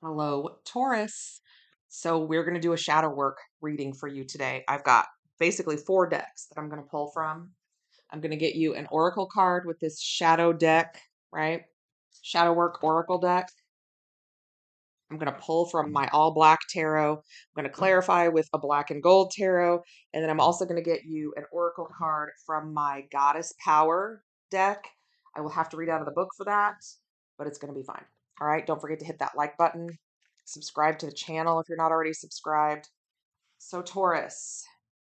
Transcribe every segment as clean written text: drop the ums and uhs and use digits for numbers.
Hello, Taurus. So we're going to do a shadow work reading for you today. I've got basically four decks that I'm going to pull from. I'm going to get you an oracle card with this shadow deck, right? Shadow work oracle deck. I'm going to pull from my all black tarot. I'm going to clarify with a black and gold tarot. And then I'm also going to get you an oracle card from my goddess power deck. I will have to read out of the book for that, but it's going to be fine. All right. Don't forget to hit that like button. Subscribe to the channel if you're not already subscribed. So, Taurus,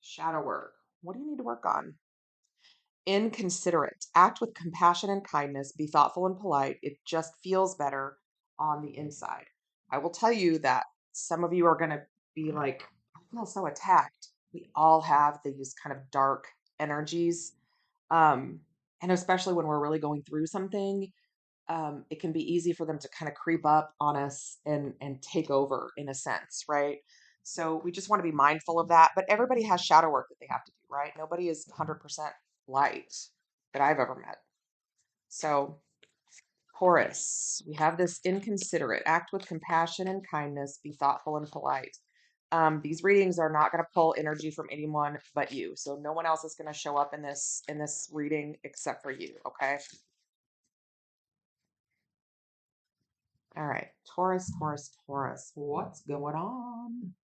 shadow work. What do you need to work on? Inconsiderate. Act with compassion and kindness. Be thoughtful and polite. It just feels better on the inside. I will tell you that some of you are going to be like, I feel so attacked. We all have these kind of dark energies. Um, and especially when we're really going through something, it can be easy for them to kind of creep up on us and take over in a sense, right? So we just want to be mindful of that. But everybody has shadow work that they have to do, right? Nobody is 100% light that I've ever met. So, Taurus, we have this inconsiderate, act with compassion and kindness, be thoughtful and polite. These readings are not going to pull energy from anyone but you. So no one else is going to show up in this reading except for you, okay? All right, Taurus, Taurus, Taurus. What's going on?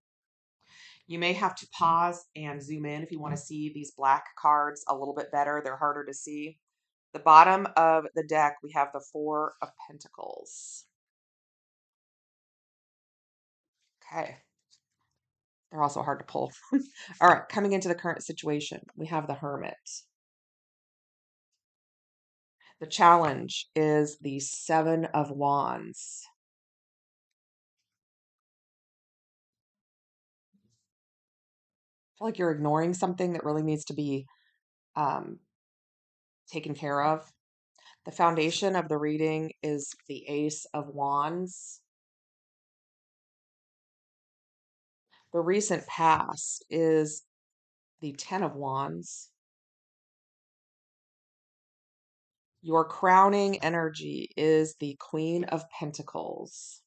You may have to pause and zoom in if you want to see these black cards a little bit better. They're harder to see. The bottom of the deck, we have the Four of Pentacles. Okay. They're also hard to pull. All right, coming into the current situation, we have the Hermit. The challenge is the Seven of Wands. I feel like you're ignoring something that really needs to be um, taken care of. The foundation of the reading is the Ace of Wands. The recent past is the Ten of Wands. Your crowning energy is the Queen of Pentacles.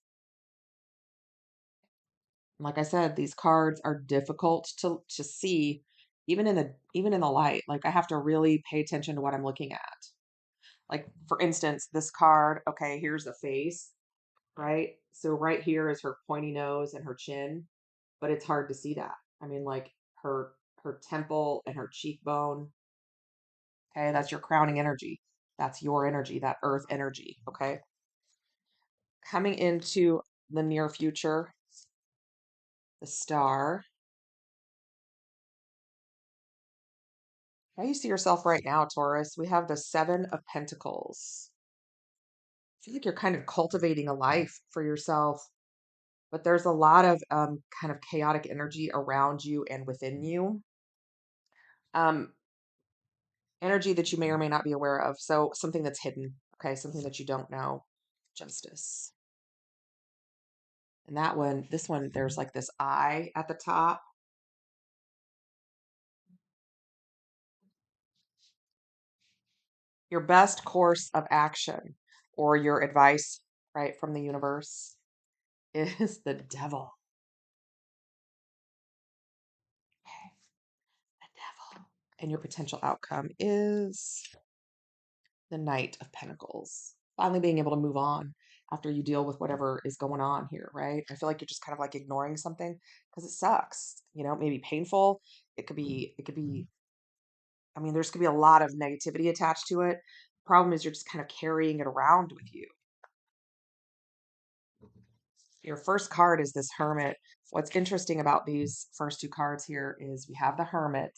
Like I said, these cards are difficult to see even in the light. Like I have to really pay attention to what I'm looking at. Like for instance, this card, okay, here's the face, right? So right here is her pointy nose and her chin, but it's hard to see that. I mean, like her temple and her cheekbone. Okay, that's your crowning energy. That's your energy, that earth energy. Okay. Coming into the near future, the star. How you see yourself right now, Taurus? We have the Seven of Pentacles. I feel like you're kind of cultivating a life for yourself, but there's a lot of kind of chaotic energy around you and within you. Um, Energy that you may or may not be aware of. So something that's hidden, okay, something that you don't know. Justice. And that one, this one, there's like this eye at the top. Your best course of action or your advice, right, from the universe is the devil. Okay, the devil. And your potential outcome is the Knight of Pentacles. Finally being able to move on after you deal with whatever is going on here, right? I feel like you're just kind of like ignoring something because it sucks. You know, maybe painful. It could be, I mean, there's gonna be a lot of negativity attached to it. Problem is you're just kind of carrying it around with you. Your first card is this Hermit. What's interesting about these first two cards here is we have the Hermit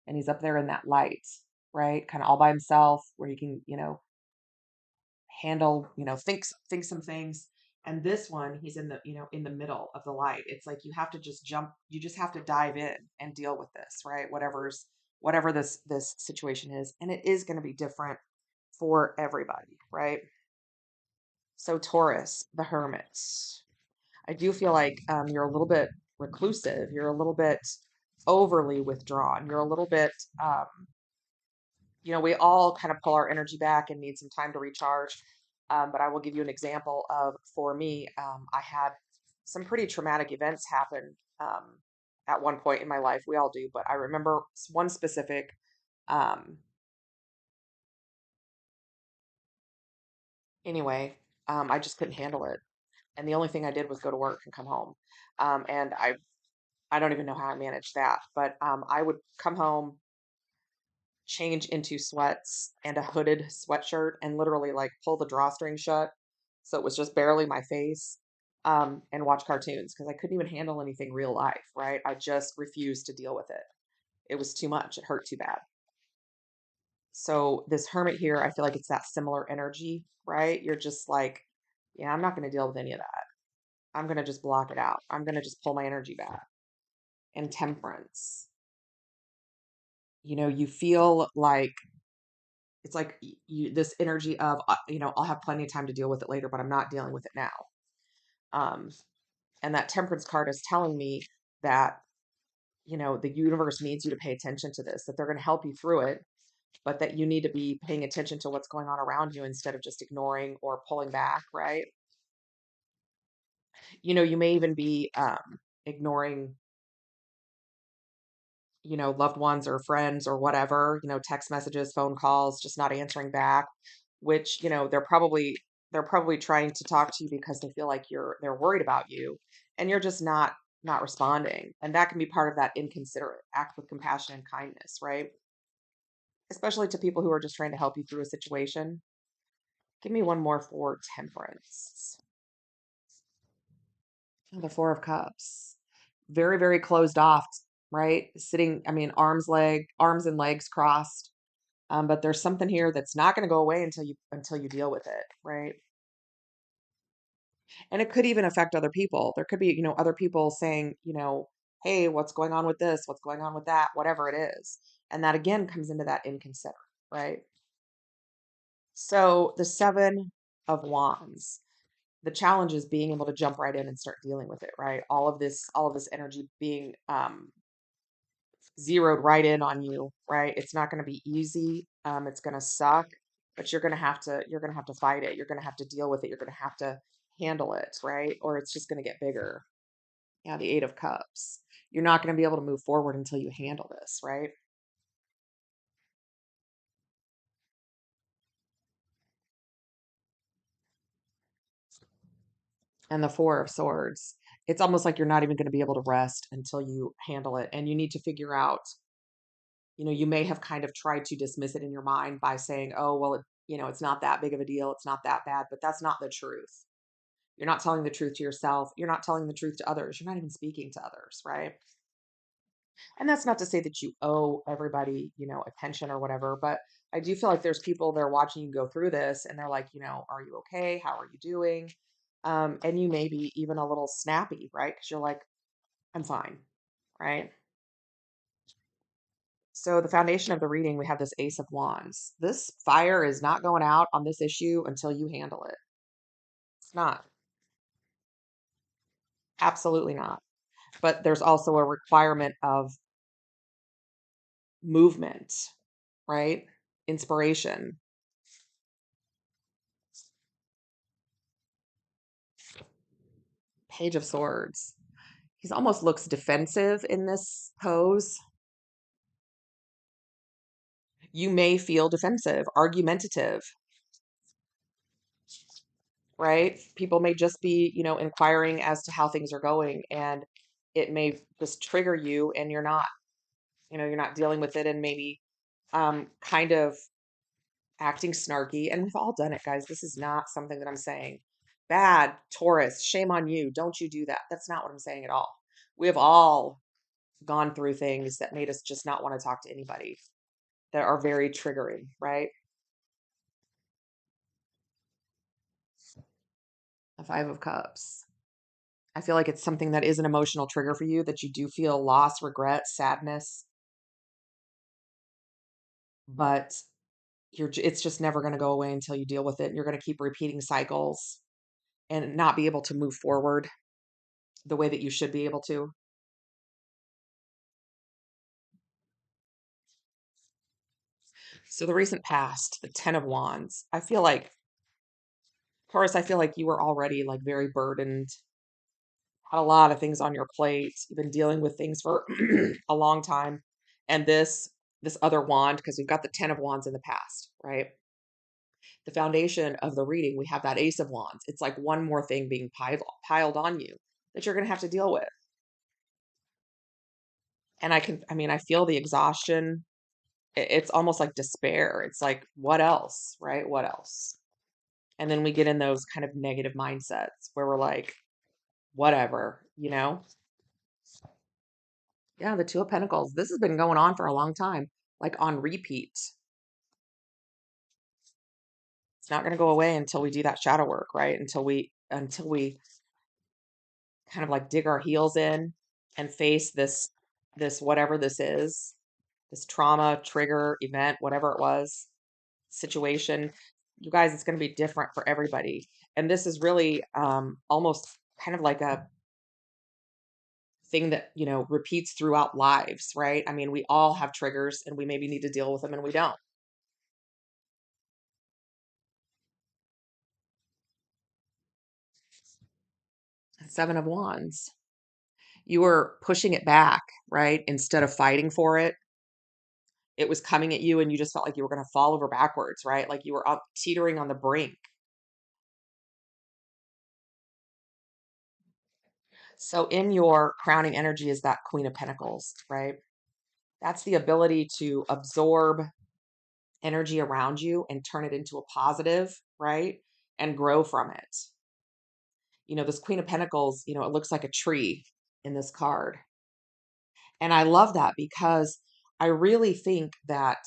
and he's up there in that light, right? Kind of all by himself where he can, handle, think some things. And this one, he's in the middle of the light. It's like you have to just jump, you just have to dive in and deal with this, right? Whatever this situation is. And it is going to be different for everybody, right? So Taurus, the Hermit. I do feel like you're a little bit reclusive. You're a little bit overly withdrawn. You're a little bit, we all kind of pull our energy back and need some time to recharge. But I will give you an example of, for me, I had some pretty traumatic events happen at one point in my life. We all do, but I remember one specific. Um, anyway, I just couldn't handle it, and the only thing I did was go to work and come home. And I don't even know how I managed that, but I would come home, change into sweats and a hooded sweatshirt, and literally like pull the drawstring shut so it was just barely my face, and watch cartoons because I couldn't even handle anything real life, right? I just refused to deal with it. It was too much. It hurt too bad. So this hermit here, I feel like it's that similar energy, right? You're just like, yeah, I'm not going to deal with any of that. I'm going to just block it out. I'm going to just pull my energy back. And temperance, you feel like it's like this energy of, I'll have plenty of time to deal with it later, but I'm not dealing with it now. Um, and that temperance card is telling me that, the universe needs you to pay attention to this, that they're going to help you through it, but that you need to be paying attention to what's going on around you instead of just ignoring or pulling back, right? You may even be ignoring, loved ones or friends or whatever, text messages, phone calls, just not answering back, which, they're probably trying to talk to you because they feel like they're worried about you, and you're just not responding. And that can be part of that inconsiderate act with compassion and kindness, right? Especially to people who are just trying to help you through a situation. Give me one more for temperance. The Four of Cups. Very, very closed off, right? Sitting, I mean, arms and legs crossed. But there's something here that's not going to go away until you deal with it, right? And it could even affect other people. There could be, other people saying, hey, what's going on with this? What's going on with that? Whatever it is. And that again comes into that inconsiderate, right? So the Seven of Wands. The challenge is being able to jump right in and start dealing with it, right? All of this energy being zeroed right in on you, right? It's not going to be easy. It's going to suck, but you're going to have to fight it. You're going to have to deal with it. You're going to have to handle it, right? Or it's just going to get bigger. Yeah, the Eight of Cups. You're not going to be able to move forward until you handle this, right? And the Four of Swords. It's almost like you're not even going to be able to rest until you handle it. And you need to figure out, you may have kind of tried to dismiss it in your mind by saying, oh, well, it's not that big of a deal. It's not that bad, but that's not the truth. You're not telling the truth to yourself. You're not telling the truth to others. You're not even speaking to others, right? And that's not to say that you owe everybody, attention or whatever, but I do feel like there's people that are watching you go through this and they're like, are you okay? How are you doing? And you may be even a little snappy, right? Because you're like, I'm fine, right? So the foundation of the reading, we have this Ace of Wands. This fire is not going out on this issue until you handle it. It's not. Absolutely not. But there's also a requirement of movement, right? Inspiration. Page of Swords. He almost looks defensive in this pose. You may feel defensive, argumentative, right? People may just be, inquiring as to how things are going, and it may just trigger you, and you're not dealing with it, and maybe kind of acting snarky. And we've all done it, guys. This is not something that I'm saying bad, Taurus, shame on you, don't you do that. That's not what I'm saying at all. We have all gone through things that made us just not want to talk to anybody, that are very triggering, right? The Five of Cups. I feel like it's something that is an emotional trigger for you, that you do feel loss, regret, sadness, but it's just never going to go away until you deal with it. And you're going to keep repeating cycles and not be able to move forward the way that you should be able to. So the recent past, the Ten of Wands, I feel like Taurus, I feel like you were already like very burdened, had a lot of things on your plate. You've been dealing with things for a long time. And this other wand, because we've got the 10 of wands in the past, right? The foundation of the reading, we have that ace of wands. It's like one more thing being piled on you that you're going to have to deal with. And I mean, I feel the exhaustion. It's almost like despair. It's like, what else, right? What else? And then we get in those kind of negative mindsets where we're like, whatever, you know? Yeah, the Two of Pentacles. This has been going on for a long time, like on repeat. It's not going to go away until we do that shadow work, right? Until we kind of like dig our heels in and face this whatever this is, this trauma, trigger, event, whatever it was, situation. You guys, it's going to be different for everybody. And this is really almost kind of like a thing that, repeats throughout lives, right? I mean, we all have triggers and we maybe need to deal with them and we don't. Seven of Wands. You were pushing it back, right? Instead of fighting for it. It was coming at you and you just felt like you were going to fall over backwards, right? Like you were up teetering on the brink. So in your crowning energy is that Queen of Pentacles, right? That's the ability to absorb energy around you and turn it into a positive, right? And grow from it. This Queen of Pentacles, it looks like a tree in this card. And I love that because I really think that,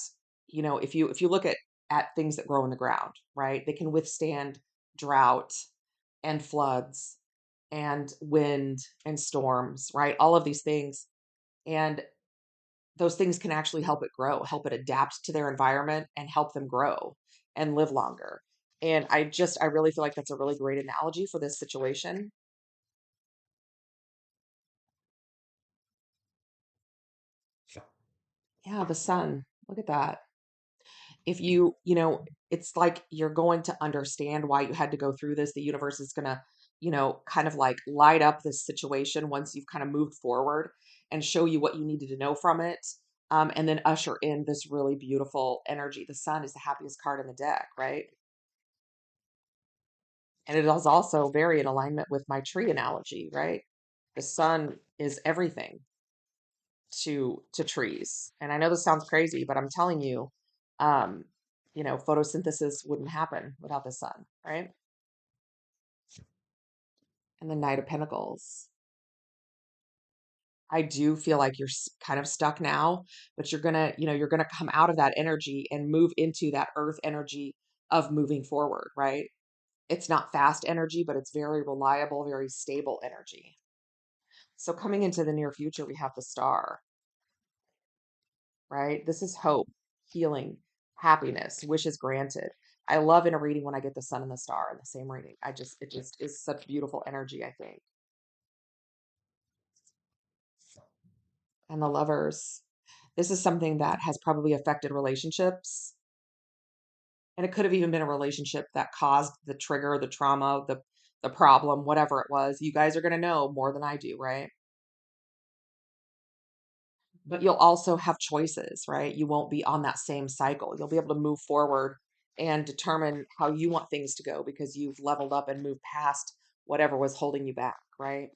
if you look at things that grow in the ground, right? They can withstand drought and floods and wind and storms, right? All of these things. And those things can actually help it grow, help it adapt to their environment and help them grow and live longer. And I really feel like that's a really great analogy for this situation. Yeah, the sun. Look at that. If it's like you're going to understand why you had to go through this. The universe is going to, kind of like light up this situation once you've kind of moved forward and show you what you needed to know from it. And then usher in this really beautiful energy. The sun is the happiest card in the deck, right? And it is also very in alignment with my tree analogy, right? The sun is everything to trees. And I know this sounds crazy, but I'm telling you, um, photosynthesis wouldn't happen without the sun, right? And the Knight of Pentacles. I do feel like you're kind of stuck now, but you're gonna come out of that energy and move into that earth energy of moving forward, right? It's not fast energy, but it's very reliable, very stable energy. So coming into the near future, we have the Star, right? This is hope, healing, happiness, wishes granted. I love in a reading when I get the sun and the star in the same reading. It just is such beautiful energy, I think. And the Lovers. This is something that has probably affected relationships. And it could have even been a relationship that caused the trigger, the trauma, the problem, whatever it was. You guys are going to know more than I do, right? But you'll also have choices, right? You won't be on that same cycle. You'll be able to move forward and determine how you want things to go because you've leveled up and moved past whatever was holding you back, right?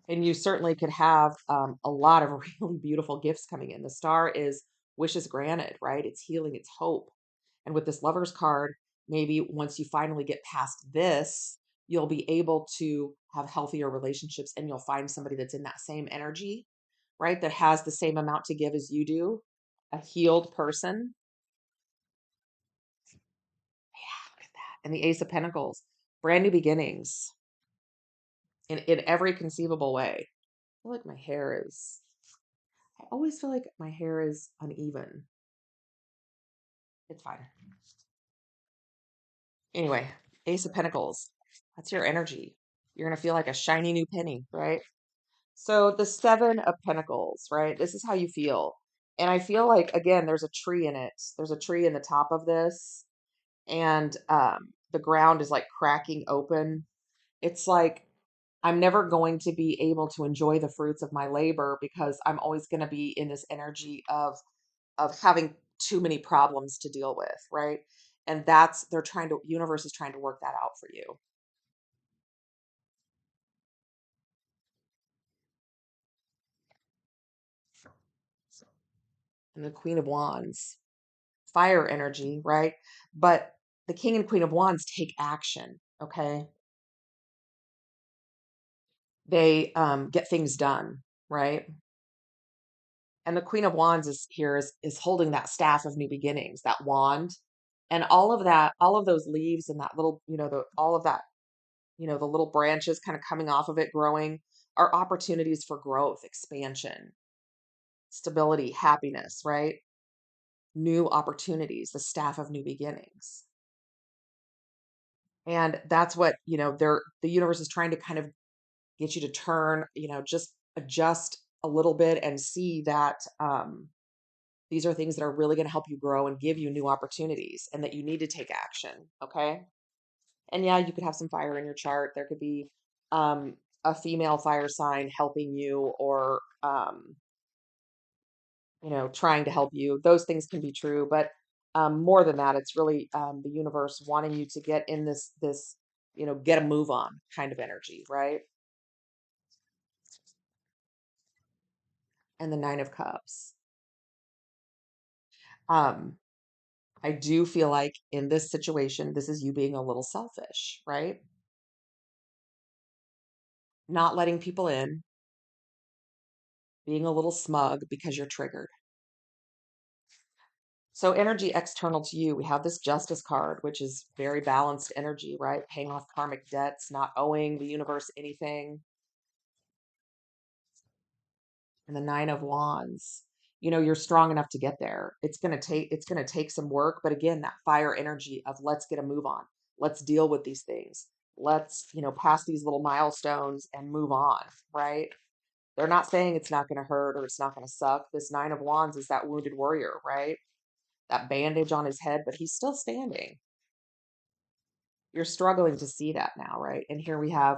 And you certainly could have a lot of really beautiful gifts coming in. The Star is wishes granted, right? It's healing, it's hope. And with this Lover's card, maybe once you finally get past this, you'll be able to have healthier relationships and you'll find somebody that's in that same energy, right? That has the same amount to give as you do, a healed person. Yeah, look at that. And the Ace of Pentacles, brand new beginnings in every conceivable way. I feel like my hair is, I always feel like my hair is uneven. It's fine. Anyway, Ace of Pentacles, that's your energy. You're going to feel like a shiny new penny, right? So the Seven of Pentacles, right? This is how you feel. And I feel like, again, there's a tree in it. There's a tree in the top of this. and the ground is like cracking open. It's like I'm never going to be able to enjoy the fruits of my labor because I'm always going to be in this energy of having too many problems to deal with, right? And that's they're trying to universe is trying to work that out for you. And the Queen of Wands, fire energy, right? But the King and Queen of Wands take action, okay? They get things done, right? And the Queen of Wands is here is holding that staff of new beginnings, that wand, and all of that, all of those leaves and that little, all of that, the little branches kind of coming off of it, growing, are opportunities for growth, expansion, stability, happiness, right? New opportunities, the staff of new beginnings. And that's what, the universe is trying to kind of get you to turn, just adjust a little bit and see that these are things that are really going to help you grow and give you new opportunities and that you need to take action. Okay. And yeah, you could have some fire in your chart. There could be um, a female fire sign helping you or, trying to help you. Those things can be true. But more than that, it's really the universe wanting you to get in get a move on kind of energy. Right. And the Nine of Cups. Um, I do feel like in this situation, this is you being a little selfish, right? Not letting people in, being a little smug because you're triggered. So, energy external to you, we have this Justice card, which is very balanced energy, right? Paying off karmic debts, not owing the universe anything. And the Nine of Wands. You're strong enough to get there. It's going to take some work, but again, that fire energy of let's get a move on. Let's deal with these things. Let's, pass these little milestones and move on, right? They're not saying it's not going to hurt or it's not going to suck. This Nine of Wands is that wounded warrior, right? That bandage on his head, but he's still standing. You're struggling to see that now, right? And here we have,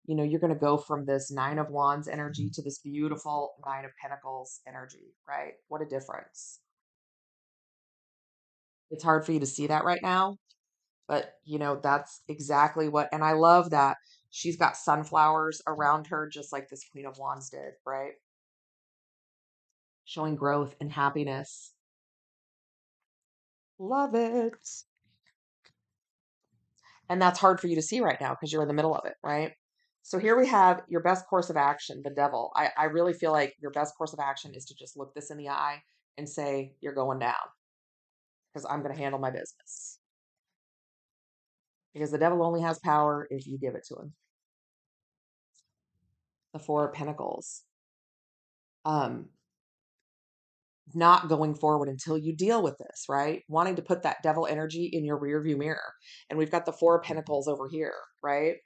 you're going to go from this Nine of Wands energy to this beautiful Nine of Pentacles energy, right? What a difference. It's hard for you to see that right now, but that's exactly what, and I love that she's got sunflowers around her, just like this Queen of Wands did, right? Showing growth and happiness. Love it. And that's hard for you to see right now because you're in the middle of it, right? So here we have your best course of action, the devil. I really feel like your best course of action is to just look this in the eye and say, you're going down because I'm going to handle my business. Because the devil only has power if you give it to him. The Four of Pentacles. Um, not going forward until you deal with this, right? Wanting to put that devil energy in your rearview mirror. And we've got the Four of Pentacles over here, right?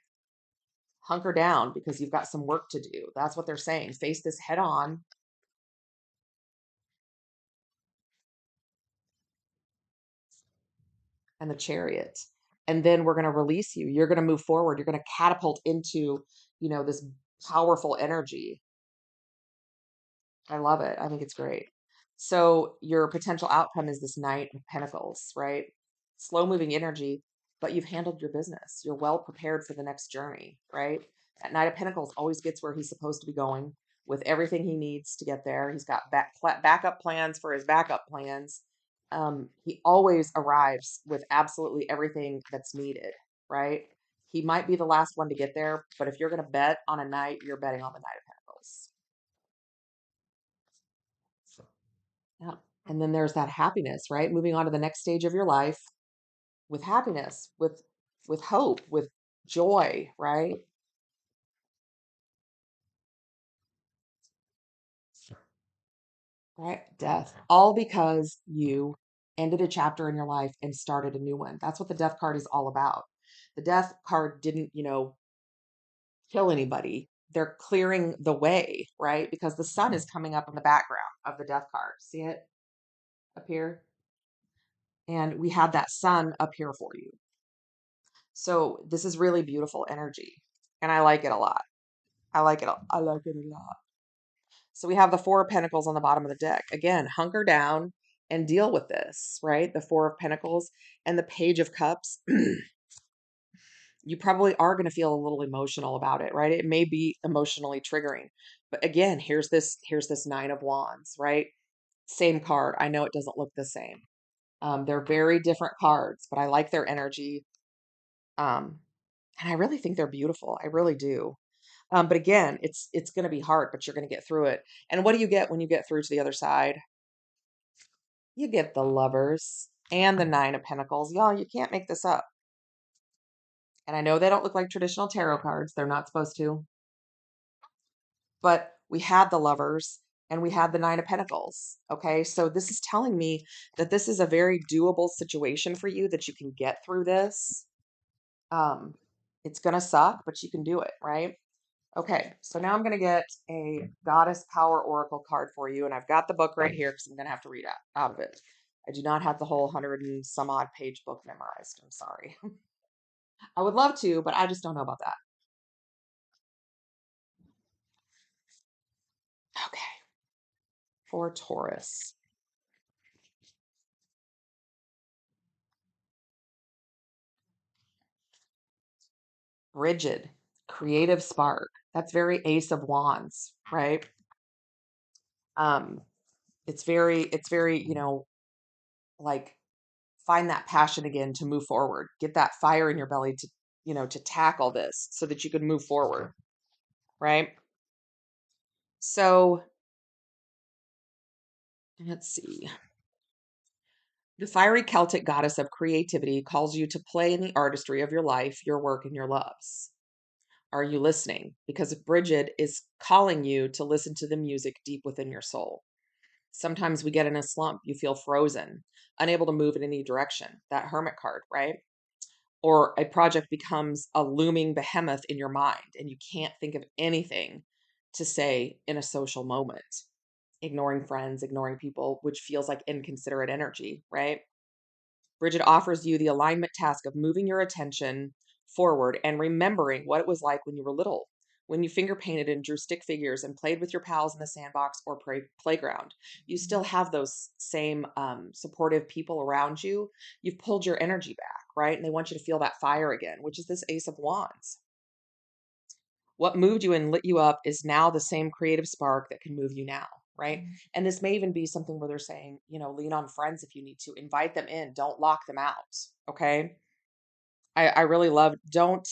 Hunker down because you've got some work to do. That's what they're saying. Face this head on. And the Chariot. And then we're going to release you. You're going to move forward. You're going to catapult into, this powerful energy. I love it. I think it's great. So your potential outcome is this Knight of Pentacles, right? Slow moving energy, but you've handled your business. You're well prepared for the next journey, right? That Knight of Pentacles always gets where he's supposed to be going with everything he needs to get there. He's got backup plans for his backup plans. He always arrives with absolutely everything that's needed, right? He might be the last one to get there, but if you're going to bet on a knight, you're betting on the Knight of Pentacles. Yeah. And then there's that happiness, right? Moving on to the next stage of your life with happiness, with hope, with joy, right? Right? Death. All because you ended a chapter in your life and started a new one. That's what the death card is all about. The death card didn't, kill anybody. They're clearing the way, right? Because the sun is coming up in the background of the death card. See it up here? And we had that sun up here for you. So this is really beautiful energy. And I like it a lot. I like it. I like it a lot. So we have the Four of Pentacles on the bottom of the deck. Again, hunker down and deal with this, right? The Four of Pentacles and the Page of Cups. You probably are going to feel a little emotional about it, right? It may be emotionally triggering. But again, here's this Nine of Wands, right? Same card. I know it doesn't look the same. They're very different cards, but I like their energy. Um, and I really think they're beautiful. I really do. But again, it's going to be hard, but you're going to get through it. And what do you get when you get through to the other side? You get the Lovers and the Nine of Pentacles. Y'all, you can't make this up. And I know they don't look like traditional tarot cards. They're not supposed to. But we had the Lovers and we had the Nine of Pentacles. Okay. So this is telling me that this is a very doable situation for you, that you can get through this. Um, it's going to suck, but you can do it, right? Okay, so now I'm going to get a Goddess Power Oracle card for you, and I've got the book right here because I'm going to have to read out of it. I do not have the whole 100 and some odd page book memorized. I'm sorry. I would love to, but I just don't know about that. Okay, for Taurus. Rigid, creative spark. That's very Ace of Wands, right? Um, it's very, like find that passion again to move forward. Get that fire in your belly to tackle this so that you can move forward, right? So let's see. The fiery Celtic goddess of creativity calls you to play in the artistry of your life, your work, and your loves. Are you listening? Because Bridget is calling you to listen to the music deep within your soul. Sometimes we get in a slump. You feel frozen, unable to move in any direction. That Hermit card, right? Or a project becomes a looming behemoth in your mind and you can't think of anything to say in a social moment. Ignoring friends, ignoring people, which feels like inconsiderate energy, right? Bridget offers you the alignment task of moving your attention forward and remembering what it was like when you were little, when you finger painted and drew stick figures and played with your pals in the sandbox or playground. You still have those same supportive people around you. You've pulled your energy back, right? And they want you to feel that fire again, which is this Ace of Wands. What moved you and lit you up is now the same creative spark that can move you now, right? And this may even be something where they're saying, lean on friends if you need to, invite them in, don't lock them out. Okay. I really love, don't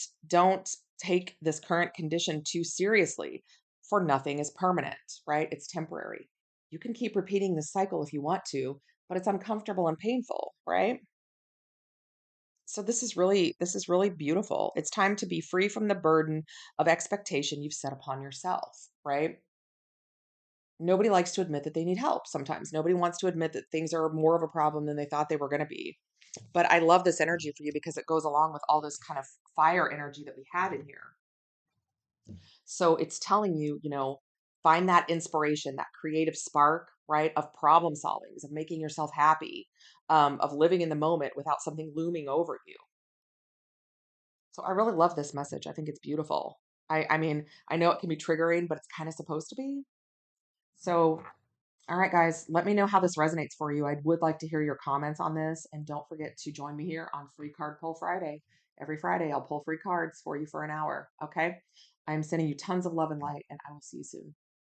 take this current condition too seriously, for nothing is permanent, right? It's temporary. You can keep repeating this cycle if you want to, but it's uncomfortable and painful, right? So this is really beautiful. It's time to be free from the burden of expectation you've set upon yourself, right? Nobody likes to admit that they need help sometimes. Nobody wants to admit that things are more of a problem than they thought they were going to be. But I love this energy for you because it goes along with all this kind of fire energy that we had in here. So it's telling you, find that inspiration, that creative spark, right, of problem solving, of making yourself happy, of living in the moment without something looming over you. So I really love this message. I think it's beautiful. I mean, I know it can be triggering, but it's kind of supposed to be. So, all right, guys, let me know how this resonates for you. I would like to hear your comments on this. And don't forget to join me here on Free Card Pull Friday. Every Friday, I'll pull free cards for you for an hour. Okay. I'm sending you tons of love and light, and I will see you soon.